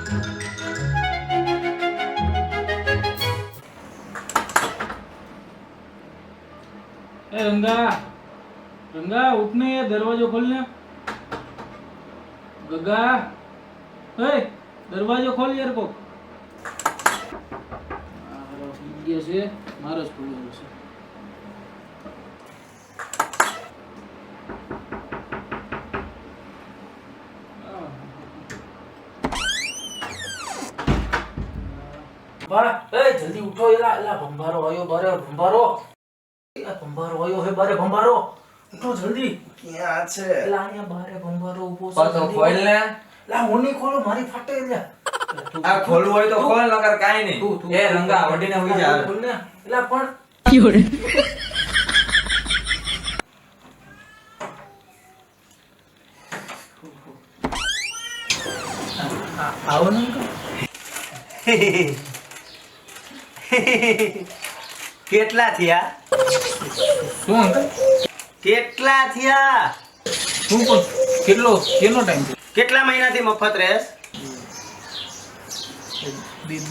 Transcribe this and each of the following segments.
ए रंगा रंगा उठने या दरवाजो खोलने गगा ए दरवाजो खोल यार को ये से मारस खोल्યો છે બા એ જલ્દી ઉઠો એલા એલા ભંભારો આયો બારે ભંભારો એલા ભંભારો આયો હે બારે ભંભારો ઉઠો જલ્દી ક્યાં છે એલા અહીંયા બારે ભંભારો ઊભો છે પાછો ખોલ ને લા ઓની ખોલો મારી ફાટે એલા આ ખોલવું હોય તો ખોલ નકર કાઈ નહીં એ રંગા વડીને હોઈ જા ખોલ ને એલા પણ Fiore. આવો ને કેટલા થયા શું અંકલ કેટલા થયા શું કહો કેટલો ટાઈમ છે કેટલા મહિનાથી મફત રહેસ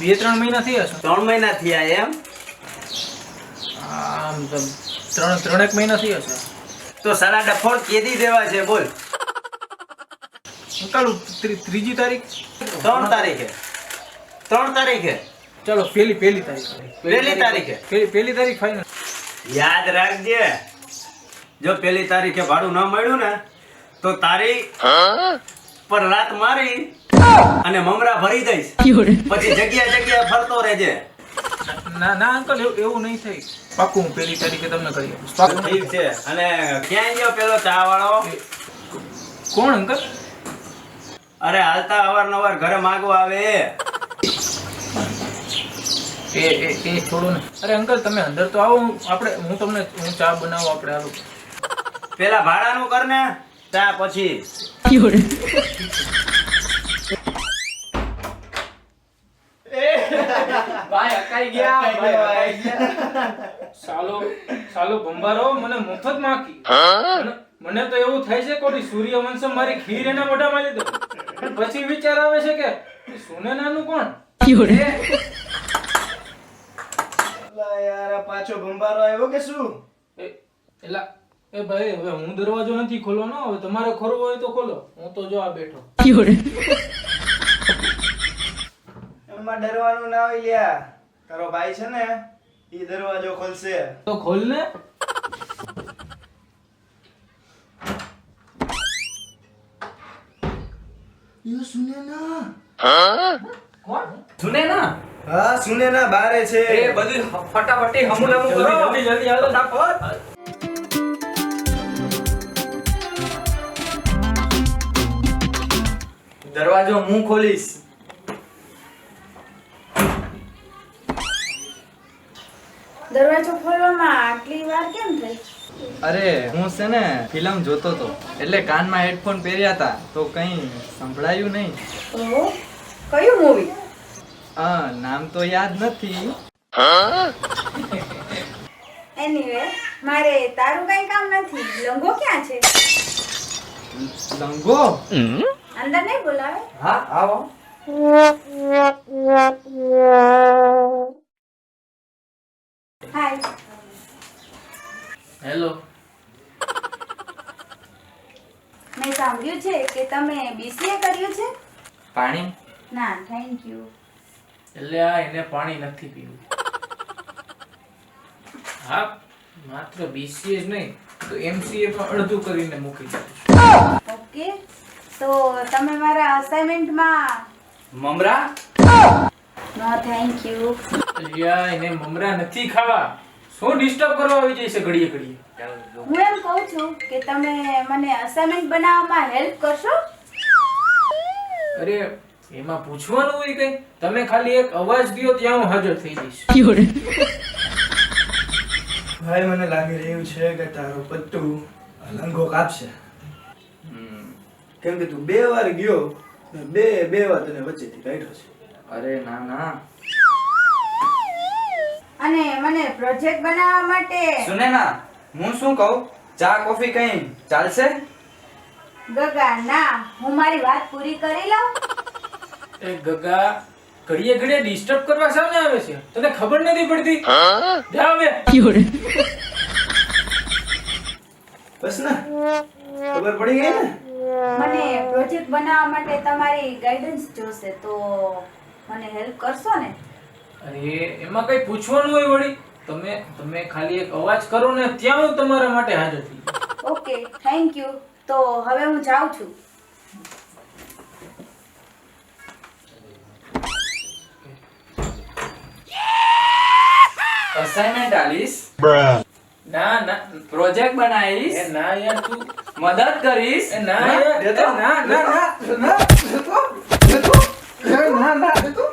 બે ત્રણ મહિના થયા છે 3 મહિના થયા એમ આમ તો ત્રણેક મહિના થયા છે તો સાડા ડફોળ કેદી દેવા છે બોલ અંકલ ત્રીજી તારીખ 3 તારીખે ચાલો પહેલી તારીખ પહેલી તારીખે પહેલી તારીખ ફાઇનલ યાદ રાખજે જો પહેલી તારીખે ભાડું ન મળ્યું ને તો તારી પર લાત મારી અને મમરા ભરી દઈશ Fiore. પછી જગ્યા ફરતો રહેજે ના અંકલ એવું નહીં થાય પાક્કું હું પહેલી તારીખે તમને કરી આપીશ પાક્કું ઠીક છે અને ક્યાં ગયો પેલો ચા વાળો કોણ અંકલ અરે હાલતા અવારનવાર ઘરે માંગવા આવે એ છોડો ને અરે અંકલ તમે અંદર તો આવો હું ચા બનાવું આપણે આવું પેલા ભાડાનું કર ને ચા પછી Fiore. ભાઈ અકાઈ ગયા સાલો ભંબારો મને મફત માકી મને તો એવું થાય છે કોડી સૂર્યવંશમ મારી ખીર એના મોઢામાં લીધો પણ પછી વિચાર આવે છે કે સુનેનાનું કોણ Fiore. યાર પાછો ભંબારો આવ્યો કે શું એલા એ ભાઈ હવે હું દરવાજો નથી ખોલવાનો હવે તમારે ખોલવો હોય તો ખોલો હું તો જો આ બેઠો Fiore. એમાં ડરવાનું ના હોય લ્યા તારો ભાઈ છે ને ઈ દરવાજો ખોલશે તો ખોલ ને યો સુનેના કોણ સુનેના હા સુનેના બારે છે એ બધી ફટાફટી હમુલામુ કરો જલ્દી હાલો ફટાફટ દરવાજો હું ખોલીશ દરવાજો ખોલવામાં આટલી વાર કેમ થઈ? અરે હું છે ને ફિલ્મ જોતો તો એટલે કાનમાં હેડફોન પહેર્યા હતા તો કઈ સંભળાયું નહીં ઓહો, કયું મૂવી? નામ તો યાદ નથી એનીવે મારે તારું કઈ કામ નથી. લંગો ક્યાં છે? લંગો અંદર નહીં બોલાવે? હા આવો હાય. હેલો મેં સાંભળ્યું છે કે તમે બીસીએ કર્યું છે? પાણી ના થેન્ક યુ. એટલે આ એને પાણી નથી પીવું હા માત્ર બીસીએ જ નહીં તો એમસીએ પણ અડધું કરીને મૂકી દીધું ઓકે, તો તમે મારા અસાઇનમેન્ટમાં મમરા નો થેન્ક યુ. અલ્યા એને મમરા નથી ખાવા શું ડિસ્ટર્બ કરવા આવી જાય છે ઘડીએ ઘડીએ હું એમ કહું છું કે તમે મને અસાઇનમેન્ટ બનાવવામાં હેલ્પ કરશો? અરે એમાં પૂછવાનું હોય કઈ તમે ખાલી એક અવાજ દ્યો ત્યાં હું હાજર થઈ જઈશ Fiore. ભાઈ મને લાગી રહ્યું છે કે તારો પત્તુ લંગો કાપશે કેમ કે તું 2 વાર ગયો બે વાર તને વચ્ચેથી કાઢ્યો છે અરે ના ના અને મને પ્રોજેક્ટ બનાવવા માટે સુને ના હું શું કહું ચા કોફી કઈ ચાલશે ગગા ના, હું મારી વાત પૂરી કરી લઉં. એ ગગા ઘડીએ ઘડીએ ડિસ્ટર્બ કરવા સામે આવે છે તને ખબર નથી પડતી જા હવે બસ ને ખબર પડી ગઈ ને? મને પ્રોજેક્ટ બનાવવા માટે તમારી ગાઈડન્સ જોશે તો મને હેલ્પ કરશો ને? અરે એમાં કઈ પૂછવાનું હોય વળી તમે ખાલી એક અવાજ કરો ને ત્યાં હું તમારા માટે હાજર થઈ જાઉં. Okay, thank you. તો હવે હું જાઉં છું. અસાઇનમેન્ટ આલીશ, ના ના પ્રોજેક્ટ બનાવીશ, એ ના યાર તું મદદ કરીશ. એ ના યાર દેતો. ના ના ના ના, ના, દેતો. દેતો. ના, ના, દેતો.